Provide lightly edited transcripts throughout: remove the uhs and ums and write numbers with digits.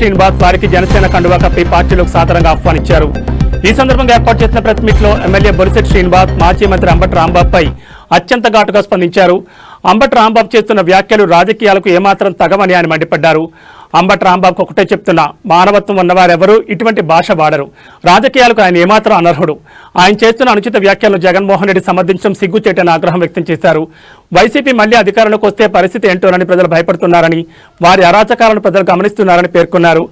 శ్రీనివాస్ వారికి జనసేన కండువా కప్పి పార్టీలోకి సాదరంగా ఆహ్వానించారు. ఈ సందర్భంగా ఏర్పాటు చేసిన ప్రెస్ మీట్ లో ఎమ్మెల్యే బొలిశెట్టి శ్రీనివాస్ మాజీ మంత్రి అంబటి రాంబాబుపై అత్యంత ఘాటుగా స్పందించారు. అంబటి రాంబాబు చేస్తున్న వ్యాఖ్యలు రాజకీయాలకు ఏమాత్రం తగవని ఆయన మండిపడ్డారు. అంబటి రాంబాబుకు ఒకటే చెప్తున్నా, మానవత్వం ఉన్నవారెవరూ ఇటువంటి భాష వాడరు. రాజకీయాలకు ఆయన ఏమాత్రం అనర్హుడు. ఆయన చేస్తున్న అనుచిత వ్యాఖ్యలను జగన్మోహన్ రెడ్డి సమర్థించడం సిగ్గుచేటని ఆగ్రహం వ్యక్తం చేశారు. వైసీపీ మళ్లీ అధికారంలోకి వస్తే పరిస్థితి ఏంటోనని ప్రజలు భయపడుతున్నారని, వారి అరాచకాలను ప్రజలు గమనిస్తున్నారని పేర్కొన్నారు.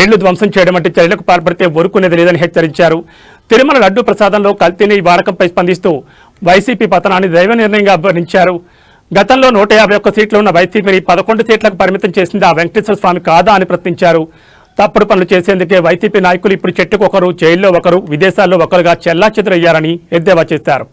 ఇళ్లు ధ్వంసం చేయడం వంటి చర్యలకు పాల్పడితే ఊరుకునేది లేదని హెచ్చరించారు. తిరుమల లడ్డూ ప్రసాదంలో కల్తీని వాడకంపై స్పందిస్తూ వైసీపీ పతనాన్ని దైవ నిర్ణయంగా అభివర్ణించారు. గతంలో 151 సీట్లు ఉన్న వైసీపీని 11 సీట్లకు పరిమితం చేసింది ఆ వెంకటేశ్వర స్వామి కాదా అని ప్రశ్నించారు. తప్పుడు పనులు చేసేందుకే వైసీపీ నాయకులు ఇప్పుడు చెట్టుకు ఒకరు, జైల్లో ఒకరు, విదేశాల్లో ఒకరుగా చెల్లాచెదురయ్యారని ఎద్దేవా చేశారు.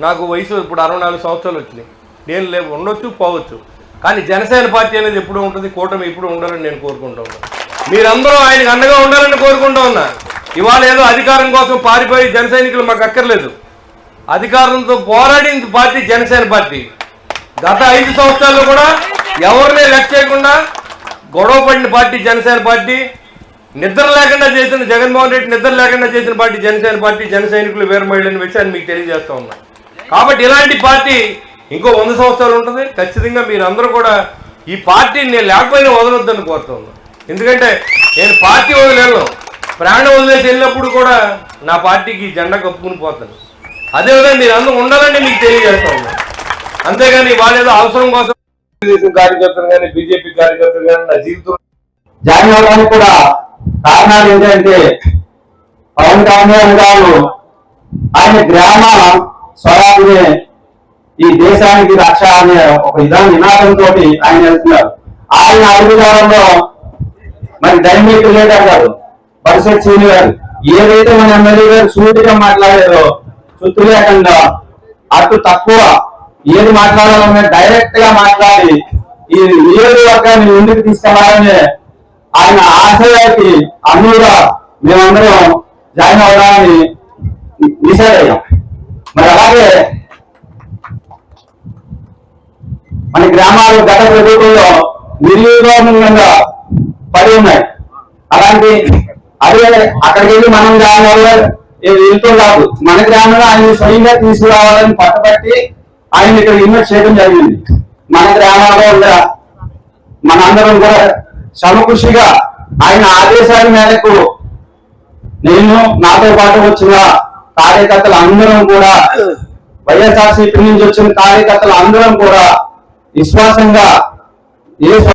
నాకు వయసు ఇప్పుడు 64 సంవత్సరాలు వచ్చినాయి. నేను లేవు ఉండొచ్చు పోవచ్చు, కానీ జనసేన పార్టీ అనేది ఎప్పుడు ఉంటుంది, కూటమి ఎప్పుడు ఉండాలని నేను కోరుకుంటూ ఉన్నాను. మీరందరూ ఆయనకు అండగా ఉండాలని కోరుకుంటూ ఉన్నారు. ఇవాళ ఏదో అధికారం కోసం పారిపోయి జన సైనికులు మాకు అక్కర్లేదు. అధికారంతో పోరాడిన పార్టీ జనసేన పార్టీ. గత 5 సంవత్సరాల్లో కూడా ఎవరిని లెక్క చేయకుండా గొడవ పడిన పార్టీ జనసేన పార్టీ. నిద్ర లేకుండా చేసిన జగన్మోహన్ రెడ్డి నిద్ర లేకుండా చేసిన పార్టీ జనసేన పార్టీ. జన సైనికులు వేరు మహిళని విషయాన్ని మీకు తెలియజేస్తూ ఉన్నా. కాబట్టి ఇలాంటి పార్టీ ఇంకో 100 సంవత్సరాలు ఉంటుంది. ఖచ్చితంగా మీరందరూ కూడా ఈ పార్టీని నేను లేకపోయినా వదలొద్దని కోరుతూ ఉన్నాను. ఎందుకంటే నేను పార్టీ వదిలేను, ప్రాణం వదిలేసి వెళ్ళినప్పుడు కూడా నా పార్టీకి జెండా కప్పుకుని పోతాను. అదేవిధంగా మీరు అందరూ ఉండాలని మీకు తెలియజేస్తూ ఉన్నాను. అంతేగాని వాళ్ళేదో అవసరం కోసం కార్యకర్తలు కానీ బీజేపీ కార్యకర్తలు కానీ నా జీవితం జాయిన్ అవ్వడానికి కూడా కారణాలు ఏంటంటే పవన్ కళ్యాణ్ గారు ఆయన గ్రామ స్వరాజ్యమే ఈ దేశానికి రక్ష అనే ఒక నినాదంతో ఆయన వెళ్తున్నారు. ఆయన అడుగుదారంలో మరి డైనమిక్ లీడర్ గారు బొలిశెట్టి శ్రీనివాస్ గారు ఏదైతే మన ఎమ్మెల్యే గారు సూటిగా మాట్లాడారో చుట్టూ లేకుండా అటు తక్కువ ఏది మాట్లాడాలన్నా డైరెక్ట్ గా మాట్లాడి ఈ నియోజకవర్గాన్ని ముందుకు తీసుకెళ్లాలనే ఆయన ఆశయానికి అనువుగా మేమందరం జాయిన్ అవ్వడాన్ని డిసైడ్ అయ్యాం. మరి అలాగే మన గ్రామాలు గత ప్రభుత్వంలో నిర్విఘ్నంగా పడి ఉన్నాయి. అలాంటి అదే అక్కడికి వెళ్ళి మనం గ్రామంలో వెళ్తూ కాదు, మన గ్రామంలో ఆయన స్వయంగా తీసుకురావాలని పట్టుబట్టి ఆయన ఇక్కడ ఇన్వెస్ట్ చేయడం జరిగింది. మన గ్రామాల్లో ఉన్న మనందరం కూడా సమకృషిగా ఆయన ఆదేశాల మేరకు నేను నాతో పాటు వచ్చిన కార్యకర్తలు అందరం కూడా వైఎస్ఆర్సీపీ నుంచి వచ్చిన కార్యకర్తలు అందరం కూడా విశ్వాసంగా